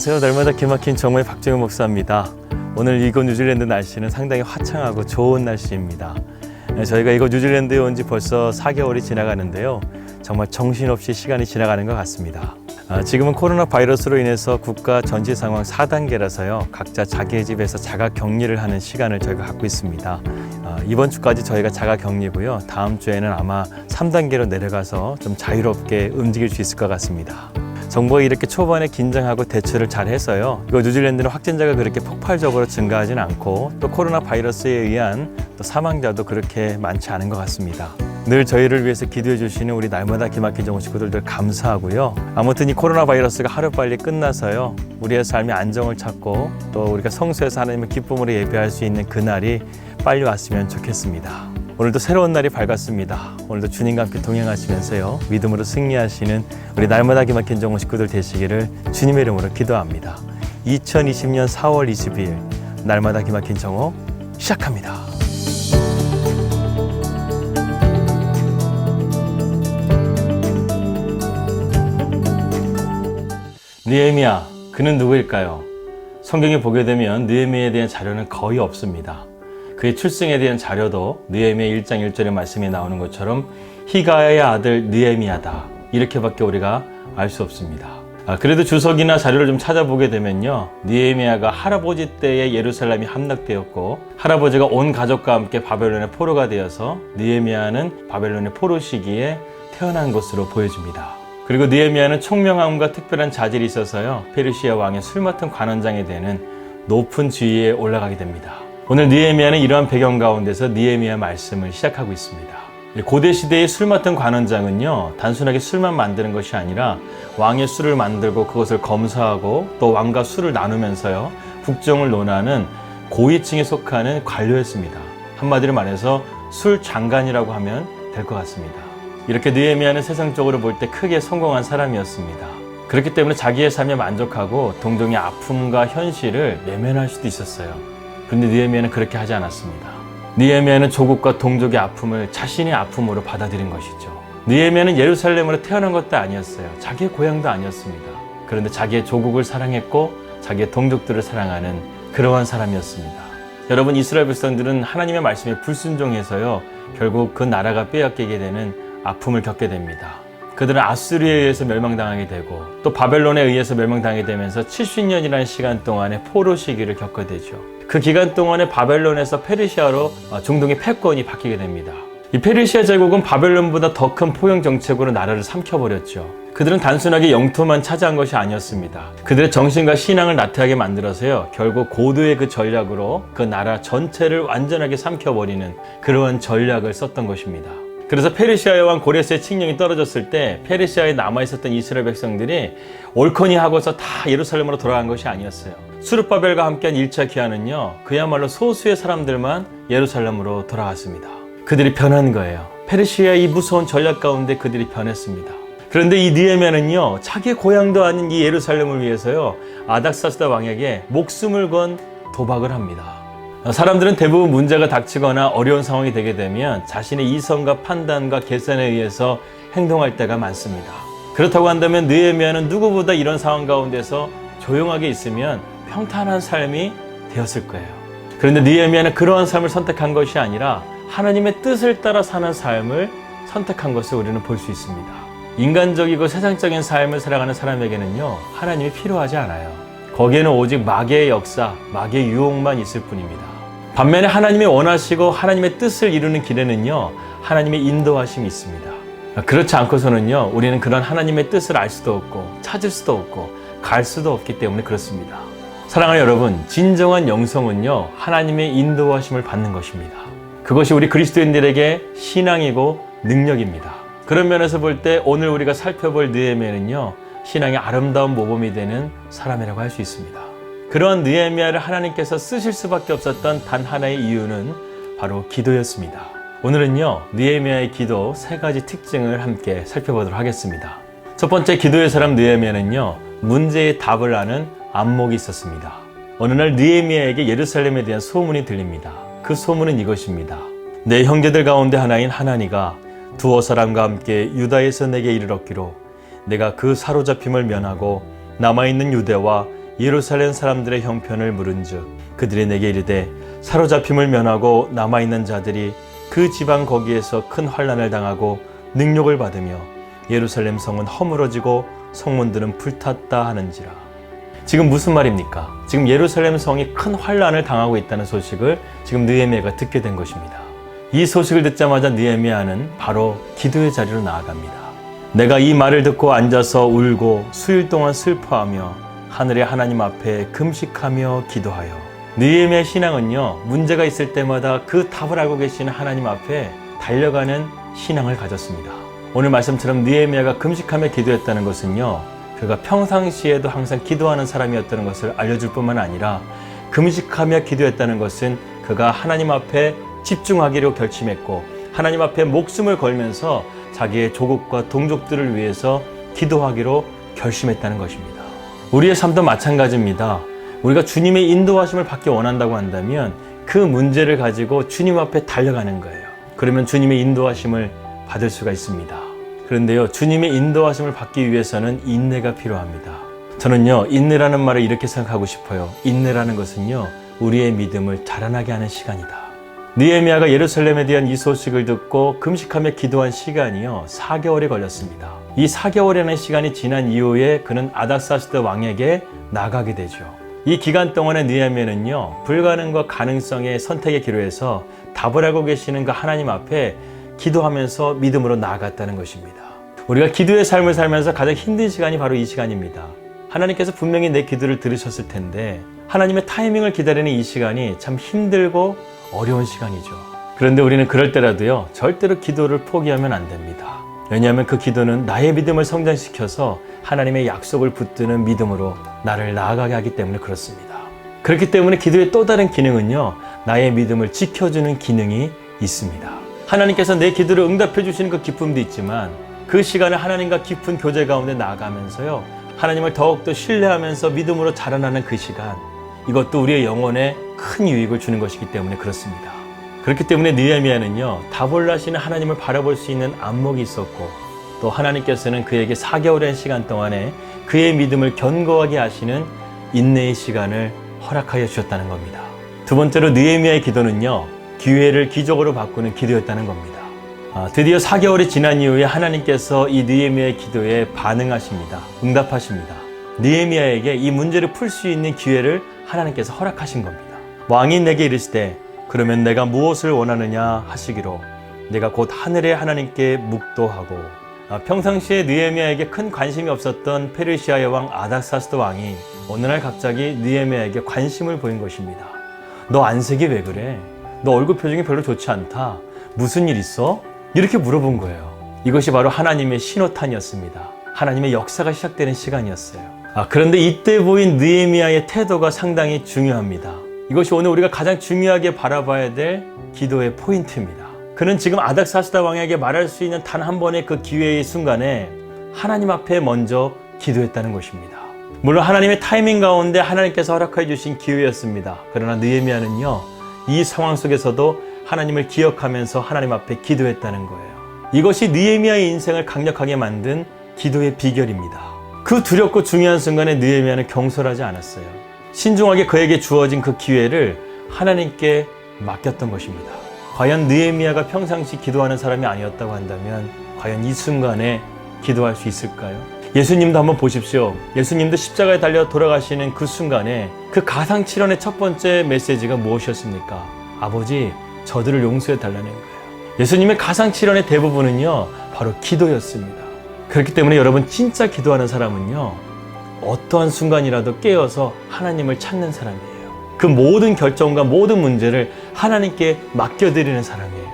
안녕하세요. 날마다 기막힌 정오의 박정현 목사입니다. 오늘 이곳 뉴질랜드 날씨는 상당히 화창하고 좋은 날씨입니다. 저희가 이곳 뉴질랜드에 온 지 벌써 4개월이 지나가는데요. 정말 정신없이 시간이 지나가는 것 같습니다. 지금은 코로나 바이러스로 인해서 국가 전시 상황 4단계라서요. 각자 자기의 집에서 자가 격리를 하는 시간을 저희가 갖고 있습니다. 이번 주까지 저희가 자가 격리고요. 다음 주에는 아마 3단계로 내려가서 좀 자유롭게 움직일 수 있을 것 같습니다. 정부가 이렇게 초반에 긴장하고 대처를 잘 해서요. 이거 뉴질랜드는 확진자가 그렇게 폭발적으로 증가하진 않고 또 코로나 바이러스에 의한 또 사망자도 그렇게 많지 않은 것 같습니다. 늘 저희를 위해서 기도해 주시는 우리 날마다 기막힌 정오 식구들들 감사하고요. 아무튼 이 코로나 바이러스가 하루빨리 끝나서요. 우리의 삶의 안정을 찾고 또 우리가 성소에서 하나님의 기쁨으로 예배할 수 있는 그날이 빨리 왔으면 좋겠습니다. 오늘도 새로운 날이 밝았습니다. 오늘도 주님과 함께 동행하시면서요. 믿음으로 승리하시는 우리 날마다 기막힌 정오 식구들 되시기를 주님의 이름으로 기도합니다. 2020년 4월 22일 날마다 기막힌 정오 시작합니다. 느헤미야, 그는 누구일까요? 성경에 보게 되면 느헤미야에 대한 자료는 거의 없습니다. 그의 출생에 대한 자료도 느헤미야 1장 1절의 말씀에 나오는 것처럼 히가야의 아들 느헤미야다 이렇게밖에 우리가 알 수 없습니다. 그래도 주석이나 자료를 좀 찾아보게 되면요, 느헤미야가 할아버지 때에 예루살렘이 함락되었고 할아버지가 온 가족과 함께 바벨론의 포로가 되어서 느헤미야는 바벨론의 포로 시기에 태어난 것으로 보여집니다. 그리고 느헤미야는 총명함과 특별한 자질이 있어서요, 페르시아 왕의 술 맡은 관원장이 되는 높은 지위에 올라가게 됩니다. 오늘 느헤미야는 이러한 배경 가운데서 느헤미야 말씀을 시작하고 있습니다. 고대 시대의 술 맡은 관원장은요, 단순하게 술만 만드는 것이 아니라 왕의 술을 만들고 그것을 검사하고 또 왕과 술을 나누면서요, 국정을 논하는 고위층에 속하는 관료였습니다. 한마디로 말해서 술 장관이라고 하면 될 것 같습니다. 이렇게 느헤미야는 세상적으로 볼 때 크게 성공한 사람이었습니다. 그렇기 때문에 자기의 삶에 만족하고 동정의 아픔과 현실을 외면할 수도 있었어요. 그런데 느헤미야는 그렇게 하지 않았습니다. 느헤미야는 조국과 동족의 아픔을 자신의 아픔으로 받아들인 것이죠. 느헤미야는 예루살렘으로 태어난 것도 아니었어요. 자기의 고향도 아니었습니다. 그런데 자기의 조국을 사랑했고 자기의 동족들을 사랑하는 그러한 사람이었습니다. 여러분, 이스라엘 백성들은 하나님의 말씀에 불순종해서요, 결국 그 나라가 빼앗기게 되는 아픔을 겪게 됩니다. 그들은 아수르에 의해서 멸망당하게 되고 또 바벨론에 의해서 멸망당하게 되면서 70년이라는 시간 동안의 포로 시기를 겪게 되죠. 그 기간 동안에 바벨론에서 페르시아로 중동의 패권이 바뀌게 됩니다. 이 페르시아 제국은 바벨론보다 더 큰 포용 정책으로 나라를 삼켜버렸죠. 그들은 단순하게 영토만 차지한 것이 아니었습니다. 그들의 정신과 신앙을 나태하게 만들어서요, 결국 고도의 그 전략으로 그 나라 전체를 완전하게 삼켜버리는 그러한 전략을 썼던 것입니다. 그래서 페르시아의 왕 고레스의 칙령이 떨어졌을 때 페르시아에 남아있었던 이스라엘 백성들이 옳거니 하고서 다 예루살렘으로 돌아간 것이 아니었어요. 수르바벨과 함께한 1차 기한은요, 그야말로 소수의 사람들만 예루살렘으로 돌아갔습니다. 그들이 변한 거예요. 페르시아의 이 무서운 전략 가운데 그들이 변했습니다. 그런데 이 느헤미야는요, 자기의 고향도 아닌 이 예루살렘을 위해서요, 아닥사스다 왕에게 목숨을 건 도박을 합니다. 사람들은 대부분 문제가 닥치거나 어려운 상황이 되게 되면 자신의 이성과 판단과 계산에 의해서 행동할 때가 많습니다. 그렇다고 한다면 느헤미야는 누구보다 이런 상황 가운데서 조용하게 있으면 평탄한 삶이 되었을 거예요. 그런데 느헤미야는 그러한 삶을 선택한 것이 아니라 하나님의 뜻을 따라 사는 삶을 선택한 것을 우리는 볼 수 있습니다. 인간적이고 세상적인 삶을 살아가는 사람에게는요, 하나님이 필요하지 않아요. 거기에는 오직 마귀의 역사, 마귀의 유혹만 있을 뿐입니다. 반면에 하나님이 원하시고 하나님의 뜻을 이루는 길에는요, 하나님의 인도하심이 있습니다. 그렇지 않고서는요, 우리는 그런 하나님의 뜻을 알 수도 없고 찾을 수도 없고 갈 수도 없기 때문에 그렇습니다. 사랑하는 여러분, 진정한 영성은요, 하나님의 인도하심을 받는 것입니다. 그것이 우리 그리스도인들에게 신앙이고 능력입니다. 그런 면에서 볼 때 오늘 우리가 살펴볼 느헤미야는요, 신앙의 아름다운 모범이 되는 사람이라고 할 수 있습니다. 그런 느헤미야를 하나님께서 쓰실 수밖에 없었던 단 하나의 이유는 바로 기도였습니다. 오늘은요, 느헤미야의 기도 3가지 특징을 함께 살펴보도록 하겠습니다. 첫 번째, 기도의 사람 느헤미야는요, 문제의 답을 아는 안목이 있었습니다. 어느 날 느헤미야에게 예루살렘에 대한 소문이 들립니다. 그 소문은 이것입니다. 내 형제들 가운데 하나인 하나니가 두어 사람과 함께 유다에서 내게 이르렀기로 내가 그 사로잡힘을 면하고 남아있는 유대와 예루살렘 사람들의 형편을 물은즉 그들이 내게 이르되 사로잡힘을 면하고 남아있는 자들이 그 지방 거기에서 큰 환난을 당하고 능욕을 받으며 예루살렘 성은 허물어지고 성문들은 불탔다 하는지라. 지금 무슨 말입니까? 지금 예루살렘 성이 큰 환난을 당하고 있다는 소식을 지금 느헤미야가 듣게 된 것입니다. 이 소식을 듣자마자 느헤미야는 바로 기도의 자리로 나아갑니다. 내가 이 말을 듣고 앉아서 울고 수일 동안 슬퍼하며 하늘의 하나님 앞에 금식하며 기도하여. 느헤미야의 신앙은요, 문제가 있을 때마다 그 답을 알고 계시는 하나님 앞에 달려가는 신앙을 가졌습니다. 오늘 말씀처럼 느헤미야가 금식하며 기도했다는 것은요, 그가 평상시에도 항상 기도하는 사람이었다는 것을 알려줄 뿐만 아니라 금식하며 기도했다는 것은 그가 하나님 앞에 집중하기로 결심했고 하나님 앞에 목숨을 걸면서 자기의 조국과 동족들을 위해서 기도하기로 결심했다는 것입니다. 우리의 삶도 마찬가지입니다. 우리가 주님의 인도하심을 받기 원한다고 한다면 그 문제를 가지고 주님 앞에 달려가는 거예요. 그러면 주님의 인도하심을 받을 수가 있습니다. 그런데요, 주님의 인도하심을 받기 위해서는 인내가 필요합니다. 저는요, 인내라는 말을 이렇게 생각하고 싶어요. 인내라는 것은요, 우리의 믿음을 자라나게 하는 시간이다. 느헤미야가 예루살렘에 대한 이 소식을 듣고 금식하며 기도한 시간이요, 4개월이 걸렸습니다. 이 4개월이라는 시간이 지난 이후에 그는 아닥사스다 왕에게 나가게 되죠. 이 기간 동안에 느헤미야는요, 불가능과 가능성의 선택의 기로에서 답을 알고 계시는 그 하나님 앞에 기도하면서 믿음으로 나아갔다는 것입니다. 우리가 기도의 삶을 살면서 가장 힘든 시간이 바로 이 시간입니다. 하나님께서 분명히 내 기도를 들으셨을 텐데 하나님의 타이밍을 기다리는 이 시간이 참 힘들고 어려운 시간이죠. 그런데 우리는 그럴 때라도요, 절대로 기도를 포기하면 안 됩니다. 왜냐하면 그 기도는 나의 믿음을 성장시켜서 하나님의 약속을 붙드는 믿음으로 나를 나아가게 하기 때문에 그렇습니다. 그렇기 때문에 기도의 또 다른 기능은요, 나의 믿음을 지켜주는 기능이 있습니다. 하나님께서 내 기도를 응답해 주시는 그 기쁨도 있지만 그 시간을 하나님과 깊은 교제 가운데 나아가면서요, 하나님을 더욱더 신뢰하면서 믿음으로 자라나는 그 시간, 이것도 우리의 영혼에 큰 유익을 주는 것이기 때문에 그렇습니다. 그렇기 때문에 느헤미야는요, 답을 하시는 하나님을 바라볼 수 있는 안목이 있었고 또 하나님께서는 그에게 4개월의 시간 동안에 그의 믿음을 견고하게 하시는 인내의 시간을 허락하여 주셨다는 겁니다. 두 번째로 느헤미야의 기도는요, 기회를 기적으로 바꾸는 기도였다는 겁니다. 드디어 4개월이 지난 이후에 하나님께서 이 느헤미야의 기도에 반응하십니다. 응답하십니다. 느헤미야에게 이 문제를 풀 수 있는 기회를 하나님께서 허락하신 겁니다. 왕이 내게 이르시되 그러면 내가 무엇을 원하느냐 하시기로 내가 곧 하늘의 하나님께 묵도하고. 평상시에 느헤미야에게 큰 관심이 없었던 페르시아의 왕 아닥사스다 왕이 어느 날 갑자기 느헤미야에게 관심을 보인 것입니다. 너 안색이 왜 그래? 너 얼굴 표정이 별로 좋지 않다. 무슨 일 있어? 이렇게 물어본 거예요. 이것이 바로 하나님의 신호탄이었습니다. 하나님의 역사가 시작되는 시간이었어요. 그런데 이때 보인 느헤미야의 태도가 상당히 중요합니다. 이것이 오늘 우리가 가장 중요하게 바라봐야 될 기도의 포인트입니다. 그는 지금 아닥사스다 왕에게 말할 수 있는 단 한 번의 그 기회의 순간에 하나님 앞에 먼저 기도했다는 것입니다. 물론 하나님의 타이밍 가운데 하나님께서 허락해 주신 기회였습니다. 그러나 느헤미야는요, 이 상황 속에서도 하나님을 기억하면서 하나님 앞에 기도했다는 거예요. 이것이 느헤미야의 인생을 강력하게 만든 기도의 비결입니다. 그 두렵고 중요한 순간에 느헤미야는 경솔하지 않았어요. 신중하게 그에게 주어진 그 기회를 하나님께 맡겼던 것입니다. 과연 느헤미야가 평상시 기도하는 사람이 아니었다고 한다면 과연 이 순간에 기도할 수 있을까요? 예수님도 한번 보십시오. 예수님도 십자가에 달려 돌아가시는 그 순간에 그 가상칠언의 첫 번째 메시지가 무엇이었습니까? 아버지, 저들을 용서해 달라는 거예요. 예수님의 가상칠언의 대부분은요, 바로 기도였습니다. 그렇기 때문에 여러분, 진짜 기도하는 사람은요, 어떠한 순간이라도 깨어서 하나님을 찾는 사람이에요. 그 모든 결정과 모든 문제를 하나님께 맡겨드리는 사람이에요.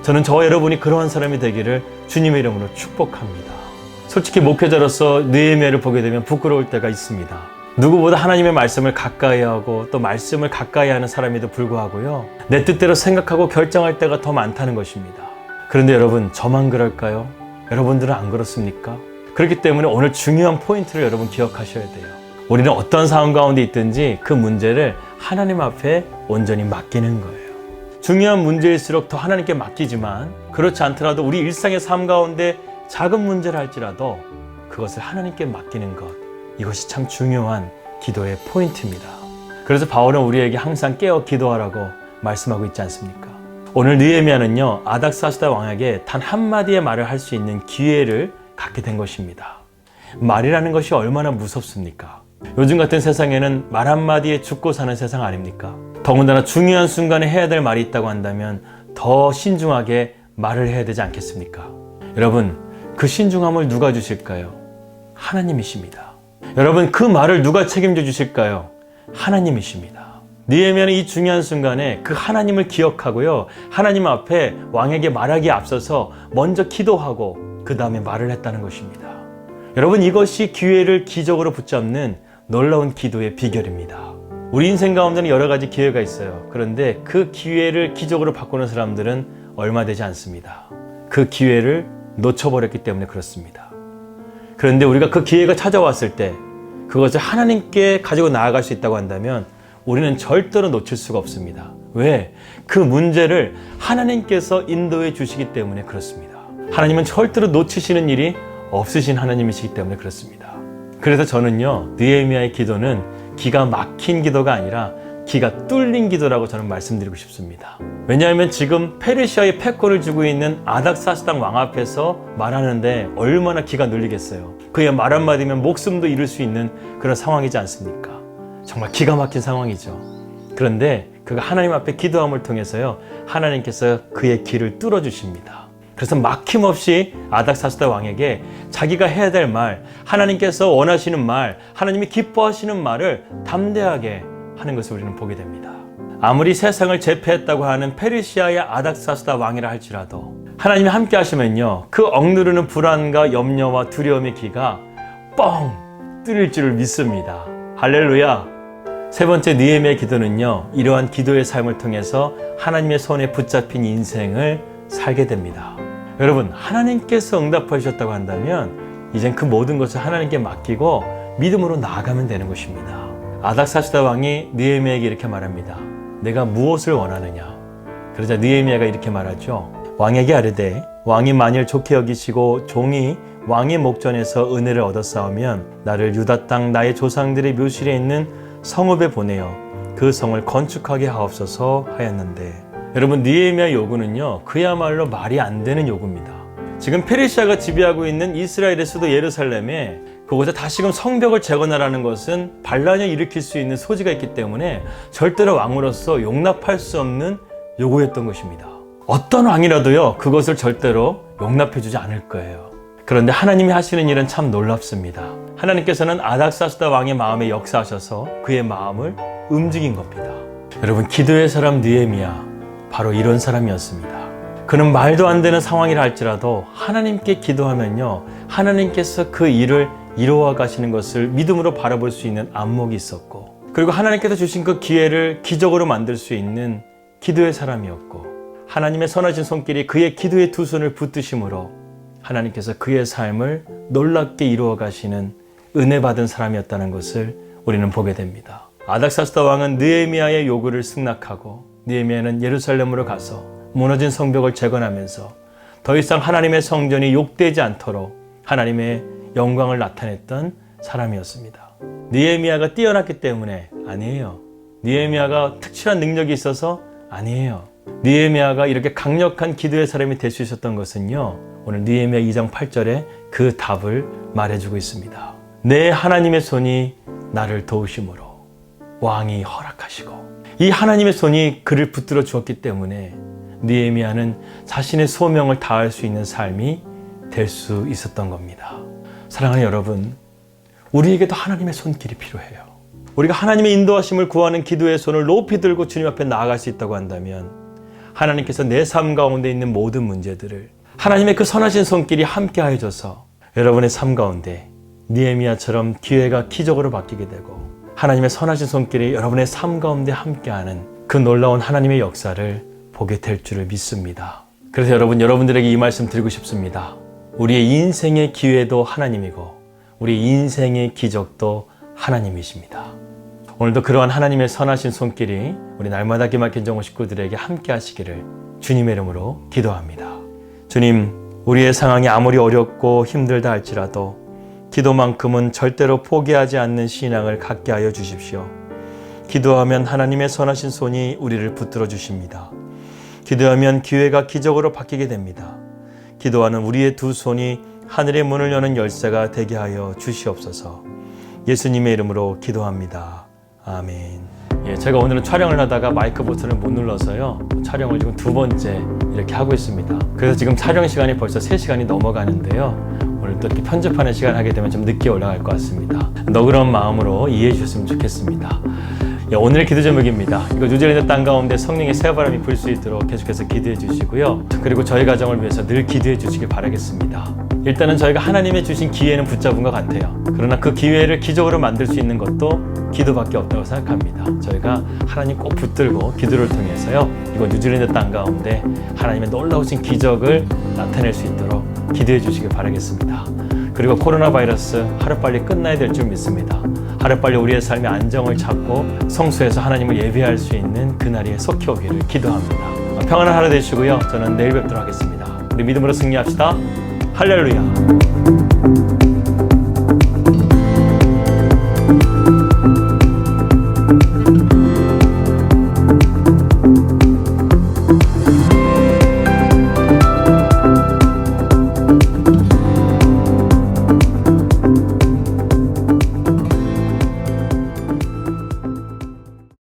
저는 저와 여러분이 그러한 사람이 되기를 주님의 이름으로 축복합니다. 솔직히 목회자로서 느헤미야를 보게 되면 부끄러울 때가 있습니다. 누구보다 하나님의 말씀을 가까이 하고 또 말씀을 가까이 하는 사람에도 불구하고요, 내 뜻대로 생각하고 결정할 때가 더 많다는 것입니다. 그런데 여러분, 저만 그럴까요? 여러분들은 안 그렇습니까? 그렇기 때문에 오늘 중요한 포인트를 여러분 기억하셔야 돼요. 우리는 어떤 상황 가운데 있든지 그 문제를 하나님 앞에 온전히 맡기는 거예요. 중요한 문제일수록 더 하나님께 맡기지만 그렇지 않더라도 우리 일상의 삶 가운데 작은 문제를 할지라도 그것을 하나님께 맡기는 것, 이것이 참 중요한 기도의 포인트입니다. 그래서 바울은 우리에게 항상 깨어 기도하라고 말씀하고 있지 않습니까? 오늘 느헤미야는요, 아닥사스다 왕에게 단 한마디의 말을 할 수 있는 기회를 갖게 된 것입니다. 말이라는 것이 얼마나 무섭습니까? 요즘 같은 세상에는 말 한마디에 죽고 사는 세상 아닙니까? 더군다나 중요한 순간에 해야 될 말이 있다고 한다면 더 신중하게 말을 해야 되지 않겠습니까? 여러분, 그 신중함을 누가 주실까요? 하나님이십니다. 여러분, 그 말을 누가 책임져 주실까요? 하나님이십니다. 느헤미야는 이 중요한 순간에 그 하나님을 기억하고요, 하나님 앞에 왕에게 말하기에 앞서서 먼저 기도하고 그 다음에 말을 했다는 것입니다. 여러분, 이것이 기회를 기적으로 붙잡는 놀라운 기도의 비결입니다. 우리 인생 가운데는 여러 가지 기회가 있어요. 그런데 그 기회를 기적으로 바꾸는 사람들은 얼마 되지 않습니다. 그 기회를 놓쳐버렸기 때문에 그렇습니다. 그런데 우리가 그 기회가 찾아왔을 때 그것을 하나님께 가지고 나아갈 수 있다고 한다면 우리는 절대로 놓칠 수가 없습니다. 왜? 그 문제를 하나님께서 인도해 주시기 때문에 그렇습니다. 하나님은 절대로 놓치시는 일이 없으신 하나님이시기 때문에 그렇습니다. 그래서 저는요, 느헤미야의 기도는 기가 막힌 기도가 아니라 기가 뚫린 기도라고 저는 말씀드리고 싶습니다. 왜냐하면 지금 페르시아의 패권을 쥐고 있는 아닥사스당 왕 앞에서 말하는데 얼마나 기가 눌리겠어요. 그의 말 한마디면 목숨도 잃을 수 있는 그런 상황이지 않습니까? 정말 기가 막힌 상황이죠. 그런데 그가 하나님 앞에 기도함을 통해서요, 하나님께서 그의 길을 뚫어주십니다. 그래서 막힘없이 아닥사스다 왕에게 자기가 해야 될 말, 하나님께서 원하시는 말, 하나님이 기뻐하시는 말을 담대하게 하는 것을 우리는 보게 됩니다. 아무리 세상을 제패했다고 하는 페르시아의 아닥사스다 왕이라 할지라도 하나님이 함께 하시면요, 그 억누르는 불안과 염려와 두려움의 기가 뻥 뚫릴 줄을 믿습니다. 할렐루야. 세 번째 느헤미야의 기도는요, 이러한 기도의 삶을 통해서 하나님의 손에 붙잡힌 인생을 살게 됩니다. 여러분, 하나님께서 응답하셨다고 한다면 이젠 그 모든 것을 하나님께 맡기고 믿음으로 나아가면 되는 것입니다. 아닥사스다 왕이 느헤미야에게 이렇게 말합니다. 내가 무엇을 원하느냐? 그러자 느헤미야가 이렇게 말하죠. 왕에게 아뢰되 왕이 만일 좋게 여기시고 종이 왕의 목전에서 은혜를 얻었사오면 나를 유다 땅 나의 조상들의 묘실에 있는 성읍에 보내어 그 성을 건축하게 하옵소서 하였는데, 여러분, 느헤미야의 요구는요, 그야말로 말이 안 되는 요구입니다. 지금 페르시아가 지배하고 있는 이스라엘의 수도 예루살렘에 그곳에 다시금 성벽을 재건하라는 것은 반란을 일으킬 수 있는 소지가 있기 때문에 절대로 왕으로서 용납할 수 없는 요구였던 것입니다. 어떤 왕이라도요, 그것을 절대로 용납해주지 않을 거예요. 그런데 하나님이 하시는 일은 참 놀랍습니다. 하나님께서는 아닥사스다 왕의 마음에 역사하셔서 그의 마음을 움직인 겁니다. 여러분, 기도의 사람 느헤미야, 바로 이런 사람이었습니다. 그는 말도 안 되는 상황이라 할지라도 하나님께 기도하면요, 하나님께서 그 일을 이루어 가시는 것을 믿음으로 바라볼 수 있는 안목이 있었고, 그리고 하나님께서 주신 그 기회를 기적으로 만들 수 있는 기도의 사람이었고, 하나님의 선하신 손길이 그의 기도의 두 손을 붙드심으로 하나님께서 그의 삶을 놀랍게 이루어 가시는 은혜 받은 사람이었다는 것을 우리는 보게 됩니다. 아닥사스다 왕은 느헤미야의 요구를 승낙하고 느헤미야는 예루살렘으로 가서 무너진 성벽을 재건하면서 더 이상 하나님의 성전이 욕되지 않도록 하나님의 영광을 나타냈던 사람이었습니다. 느헤미야가 뛰어났기 때문에 아니에요. 느헤미야가 특출한 능력이 있어서 아니에요. 느헤미야가 이렇게 강력한 기도의 사람이 될 수 있었던 것은요, 오늘 느헤미야 2장 8절에 그 답을 말해주고 있습니다. 내 하나님의 손이 나를 도우심으로 왕이 허락하시고, 이 하나님의 손이 그를 붙들어 주었기 때문에 느헤미야는 자신의 소명을 다할 수 있는 삶이 될 수 있었던 겁니다. 사랑하는 여러분, 우리에게도 하나님의 손길이 필요해요. 우리가 하나님의 인도하심을 구하는 기도의 손을 높이 들고 주님 앞에 나아갈 수 있다고 한다면 하나님께서 내 삶 가운데 있는 모든 문제들을 하나님의 그 선하신 손길이 함께 하여줘서 여러분의 삶 가운데 느헤미야처럼 기회가 기적으로 바뀌게 되고 하나님의 선하신 손길이 여러분의 삶 가운데 함께하는 그 놀라운 하나님의 역사를 보게 될 줄을 믿습니다. 그래서 여러분들에게 이 말씀 드리고 싶습니다. 우리의 인생의 기회도 하나님이고 우리 인생의 기적도 하나님이십니다. 오늘도 그러한 하나님의 선하신 손길이 우리 날마다 기막힌 정오 식구들에게 함께 하시기를 주님의 이름으로 기도합니다. 주님, 우리의 상황이 아무리 어렵고 힘들다 할지라도 기도만큼은 절대로 포기하지 않는 신앙을 갖게 하여 주십시오. 기도하면 하나님의 선하신 손이 우리를 붙들어 주십니다. 기도하면 기회가 기적으로 바뀌게 됩니다. 기도하는 우리의 두 손이 하늘의 문을 여는 열쇠가 되게 하여 주시옵소서. 예수님의 이름으로 기도합니다. 아멘. 제가 오늘은 촬영을 하다가 마이크 버튼을 못 눌러서요. 촬영을 지금 두 번째 이렇게 하고 있습니다. 그래서 지금 촬영 시간이 벌써 3시간이 넘어가는데요. 오늘 또 이렇게 편집하는 시간 하게 되면 좀 늦게 올라갈 것 같습니다. 너그러운 마음으로 이해해 주셨으면 좋겠습니다. 오늘의 기도 제목입니다. 이거 뉴질랜드 땅 가운데 성령의 새바람이 불 수 있도록 계속해서 기도해 주시고요. 그리고 저희 가정을 위해서 늘 기도해 주시길 바라겠습니다. 일단은 저희가 하나님의 주신 기회는 붙잡은 것 같아요. 그러나 그 기회를 기적으로 만들 수 있는 것도 기도밖에 없다고 생각합니다. 저희가 하나님 꼭 붙들고 기도를 통해서요. 이거 뉴질랜드 땅 가운데 하나님의 놀라우신 기적을 나타낼 수 있도록 기도해 주시길 바라겠습니다. 그리고 코로나 바이러스 하루빨리 끝나야 될 줄 믿습니다. 하루빨리 우리의 삶의 안정을 찾고 성수에서 하나님을 예배할 수 있는 그날이 속히 오기를 기도합니다. 평안한 하루 되시고요. 저는 내일 뵙도록 하겠습니다. 우리 믿음으로 승리합시다. 할렐루야.